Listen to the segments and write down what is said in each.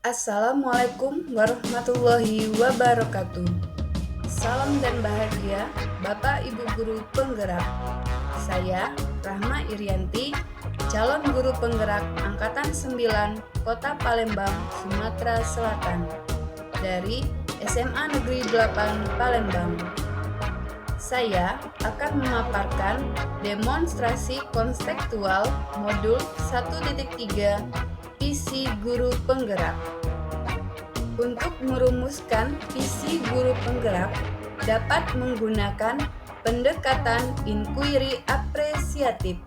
Assalamualaikum warahmatullahi wabarakatuh. Salam dan bahagia Bapak Ibu Guru Penggerak. Saya Rahma Irianti, calon guru penggerak Angkatan 9 Kota Palembang, Sumatera Selatan dari SMA Negeri 8 Palembang. Saya akan memaparkan demonstrasi konseptual modul 1.3 visi guru penggerak. Untuk merumuskan visi guru penggerak dapat menggunakan pendekatan inquiry apresiatif.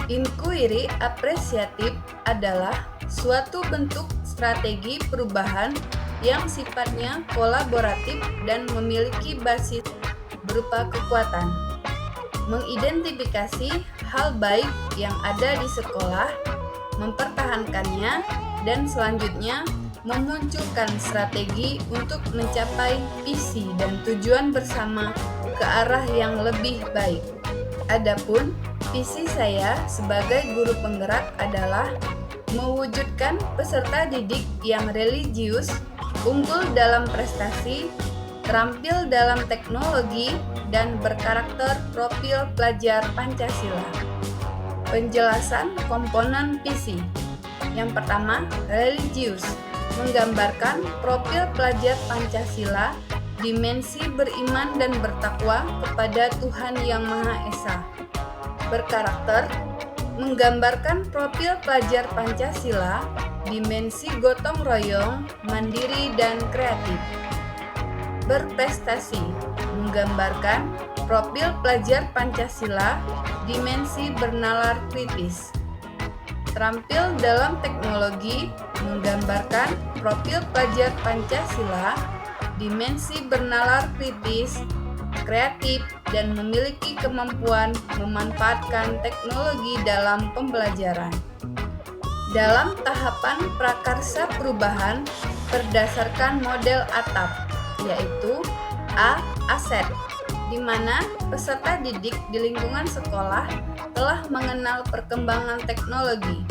Inquiry apresiatif adalah suatu bentuk strategi perubahan yang sifatnya kolaboratif dan memiliki basis berupa kekuatan. Mengidentifikasi hal baik yang ada di sekolah, mempertahankannya, dan selanjutnya memunculkan strategi untuk mencapai visi dan tujuan bersama ke arah yang lebih baik. Adapun visi saya sebagai guru penggerak adalah mewujudkan peserta didik yang religius, unggul dalam prestasi, terampil dalam teknologi, dan berkarakter profil pelajar Pancasila. Penjelasan komponen visi. Yang pertama, religius, menggambarkan profil pelajar Pancasila, dimensi beriman dan bertakwa kepada Tuhan Yang Maha Esa. Berkarakter, menggambarkan profil pelajar Pancasila, dimensi gotong royong, mandiri dan kreatif. Berprestasi, menggambarkan profil pelajar Pancasila, dimensi bernalar kritis. Terampil dalam teknologi, menggambarkan profil pelajar Pancasila, dimensi bernalar kritis, kreatif, dan memiliki kemampuan memanfaatkan teknologi dalam pembelajaran. Dalam tahapan prakarsa perubahan berdasarkan model ATAP, yaitu A. Aset, di mana peserta didik di lingkungan sekolah telah mengenal perkembangan teknologi.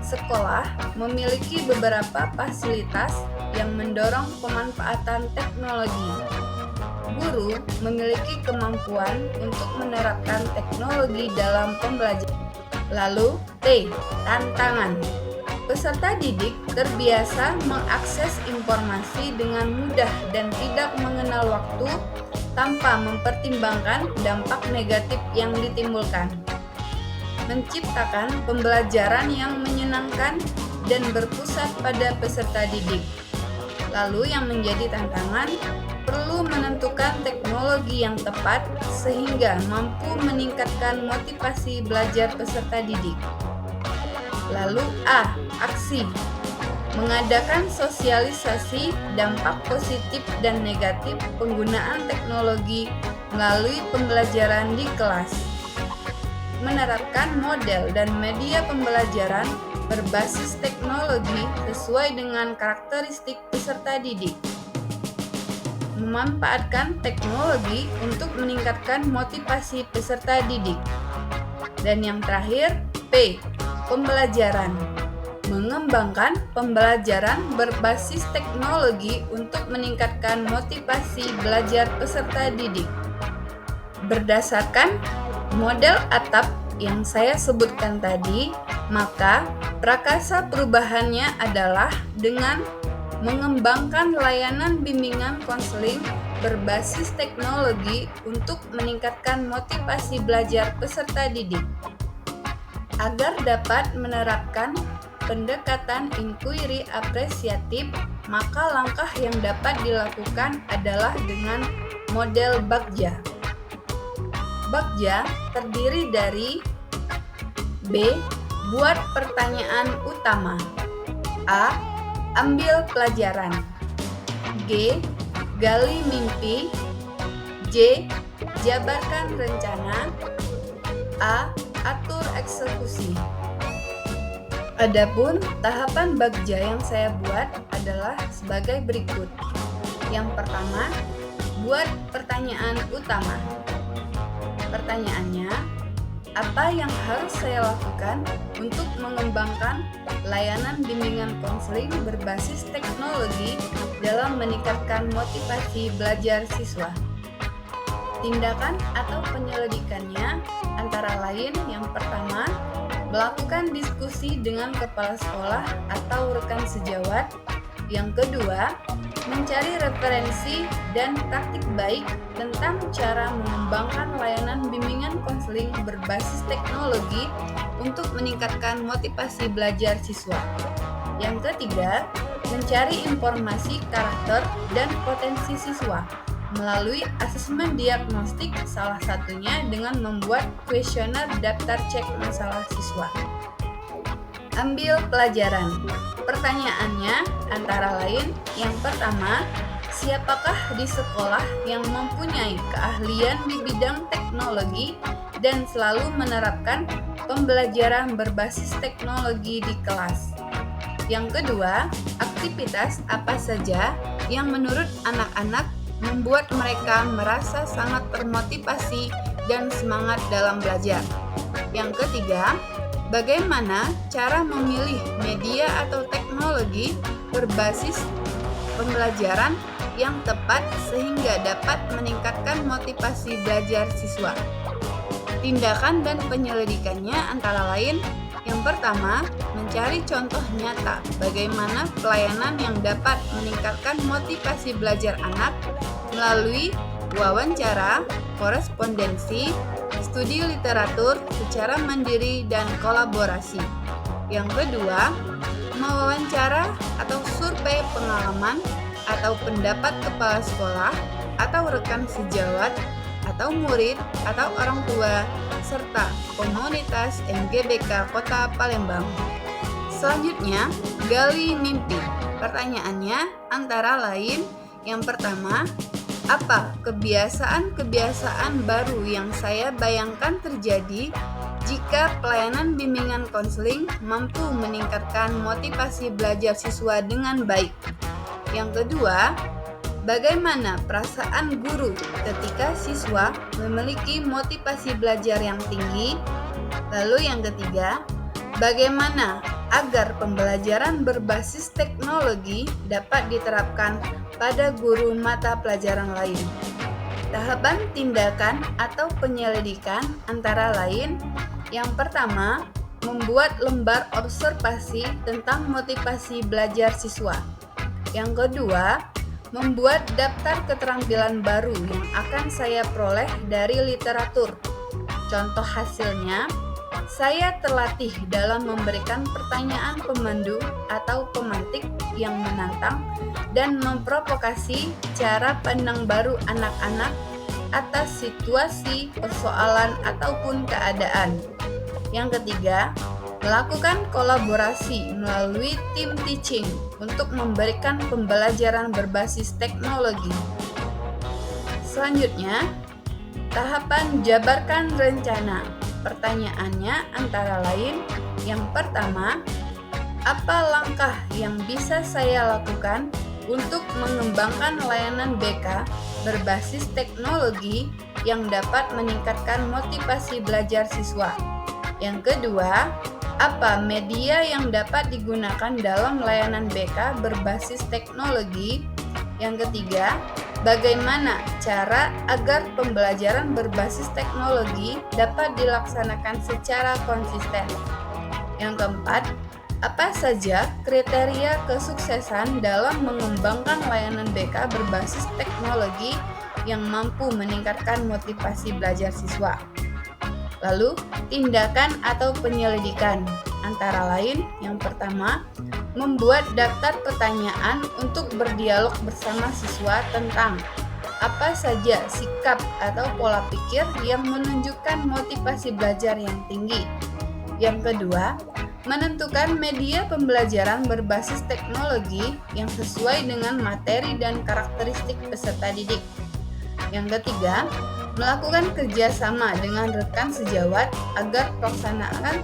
Sekolah memiliki beberapa fasilitas yang mendorong pemanfaatan teknologi. Guru memiliki kemampuan untuk menerapkan teknologi dalam pembelajaran. Lalu T. Tantangan. Peserta didik terbiasa mengakses informasi dengan mudah dan tidak mengenal waktu tanpa mempertimbangkan dampak negatif yang ditimbulkan. Menciptakan pembelajaran yang menyenangkan dan berpusat pada peserta didik. Lalu yang menjadi tantangan, perlu menentukan teknologi yang tepat sehingga mampu meningkatkan motivasi belajar peserta didik. Lalu A. Aksi, mengadakan sosialisasi dampak positif dan negatif penggunaan teknologi melalui pembelajaran di kelas. Menerapkan model dan media pembelajaran berbasis teknologi sesuai dengan karakteristik peserta didik. Memanfaatkan teknologi untuk meningkatkan motivasi peserta didik. Dan yang terakhir, P. Pembelajaran, mengembangkan pembelajaran berbasis teknologi untuk meningkatkan motivasi belajar peserta didik. Berdasarkan model ATAP yang saya sebutkan tadi, maka prakarsa perubahannya adalah dengan mengembangkan layanan bimbingan konseling berbasis teknologi untuk meningkatkan motivasi belajar peserta didik. Agar dapat menerapkan pendekatan inquiry apresiatif, maka langkah yang dapat dilakukan adalah dengan model Bagja. Bagja terdiri dari B. Buat pertanyaan utama. A. Ambil pelajaran. G. Gali mimpi. J. Jabarkan rencana. A. Atur eksekusi. Adapun tahapan Bagja yang saya buat adalah sebagai berikut. Yang pertama, buat pertanyaan utama. Pertanyaannya, apa yang harus saya lakukan untuk mengembangkan layanan bimbingan konseling berbasis teknologi dalam meningkatkan motivasi belajar siswa? Tindakan atau penyelidikannya antara lain yang pertama, melakukan diskusi dengan kepala sekolah atau rekan sejawat. Yang kedua, mencari referensi dan praktik baik tentang cara mengembangkan layanan bimbingan konseling berbasis teknologi untuk meningkatkan motivasi belajar siswa. Yang ketiga, mencari informasi karakter dan potensi siswa melalui asesmen diagnostik, salah satunya dengan membuat kuesioner daftar cek masalah siswa. Ambil pelajaran. Pertanyaannya antara lain yang pertama, siapakah di sekolah yang mempunyai keahlian di bidang teknologi dan selalu menerapkan pembelajaran berbasis teknologi di kelas? Yang kedua, aktivitas apa saja yang menurut anak-anak membuat mereka merasa sangat termotivasi dan semangat dalam belajar? Yang ketiga, bagaimana cara memilih media atau teknologi berbasis pembelajaran yang tepat sehingga dapat meningkatkan motivasi belajar siswa? Tindakan dan penyelidikannya antara lain yang pertama, mencari contoh nyata bagaimana pelayanan yang dapat meningkatkan motivasi belajar anak melalui wawancara, korespondensi, studi literatur secara mandiri dan kolaborasi. Yang kedua, mewawancara atau survei pengalaman atau pendapat kepala sekolah atau rekan sejawat atau murid atau orang tua serta komunitas MGBK Kota Palembang. Selanjutnya, gali mimpi. Pertanyaannya antara lain yang pertama, apa kebiasaan-kebiasaan baru yang saya bayangkan terjadi jika pelayanan bimbingan konseling mampu meningkatkan motivasi belajar siswa dengan baik? Yang kedua, bagaimana perasaan guru ketika siswa memiliki motivasi belajar yang tinggi? Lalu yang ketiga, bagaimana agar pembelajaran berbasis teknologi dapat diterapkan pada guru mata pelajaran lain? Tahapan tindakan atau penyelidikan antara lain yang pertama, membuat lembar observasi tentang motivasi belajar siswa. Yang kedua, membuat daftar keterampilan baru yang akan saya peroleh dari literatur. Contoh hasilnya, saya terlatih dalam memberikan pertanyaan pemandu atau pemantik yang menantang dan memprovokasi cara pandang baru anak-anak atas situasi, persoalan, ataupun keadaan. Yang ketiga, melakukan kolaborasi melalui tim teaching untuk memberikan pembelajaran berbasis teknologi. Selanjutnya, tahapan jabarkan rencana. Pertanyaannya antara lain yang pertama, apa langkah yang bisa saya lakukan untuk mengembangkan layanan BK berbasis teknologi yang dapat meningkatkan motivasi belajar siswa? Yang kedua, apa media yang dapat digunakan dalam layanan BK berbasis teknologi? Yang ketiga, bagaimana cara agar pembelajaran berbasis teknologi dapat dilaksanakan secara konsisten? Yang keempat, apa saja kriteria kesuksesan dalam mengembangkan layanan BK berbasis teknologi yang mampu meningkatkan motivasi belajar siswa? Lalu, tindakan atau penyelidikan antara lain yang pertama, membuat daftar pertanyaan untuk berdialog bersama siswa tentang apa saja sikap atau pola pikir yang menunjukkan motivasi belajar yang tinggi. Yang kedua, menentukan media pembelajaran berbasis teknologi yang sesuai dengan materi dan karakteristik peserta didik. Yang ketiga, melakukan kerjasama dengan rekan sejawat agar pelaksanaan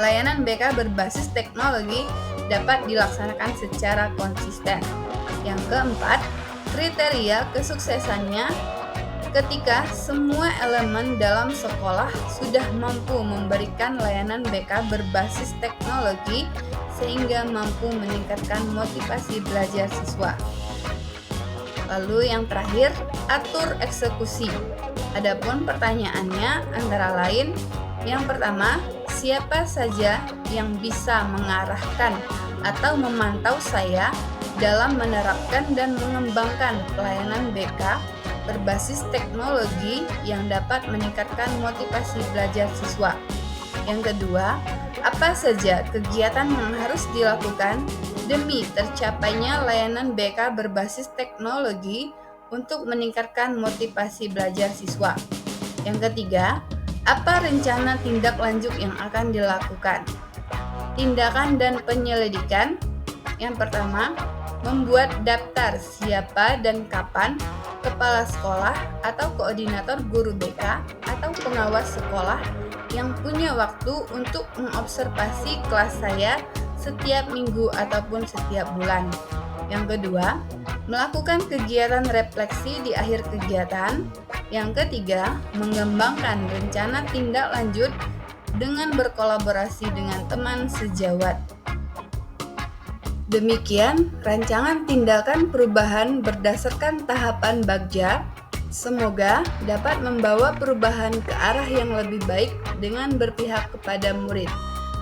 layanan BK berbasis teknologi dapat dilaksanakan secara konsisten. Yang keempat, kriteria kesuksesannya Ketika semua elemen dalam sekolah sudah mampu memberikan layanan BK berbasis teknologi sehingga mampu meningkatkan motivasi belajar siswa. Lalu yang terakhir, atur eksekusi. Adapun pertanyaannya antara lain, yang pertama, siapa saja yang bisa mengarahkan atau memantau saya dalam menerapkan dan mengembangkan pelayanan BK berbasis teknologi yang dapat meningkatkan motivasi belajar siswa. Yang kedua, apa saja kegiatan yang harus dilakukan demi tercapainya layanan BK berbasis teknologi untuk meningkatkan motivasi belajar siswa. Yang ketiga, apa rencana tindak lanjut yang akan dilakukan? Tindakan dan penyelidikan. Yang pertama, membuat daftar siapa dan kapan kepala sekolah atau koordinator guru BK atau pengawas sekolah yang punya waktu untuk mengobservasi kelas saya setiap minggu ataupun setiap bulan. Yang kedua, melakukan kegiatan refleksi di akhir kegiatan. Yang ketiga, mengembangkan rencana tindak lanjut dengan berkolaborasi dengan teman sejawat. Demikian rancangan tindakan perubahan berdasarkan tahapan Bagja. Semoga dapat membawa perubahan ke arah yang lebih baik dengan berpihak kepada murid.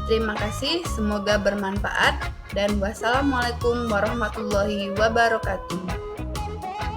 Terima kasih, semoga bermanfaat, dan wassalamualaikum warahmatullahi wabarakatuh.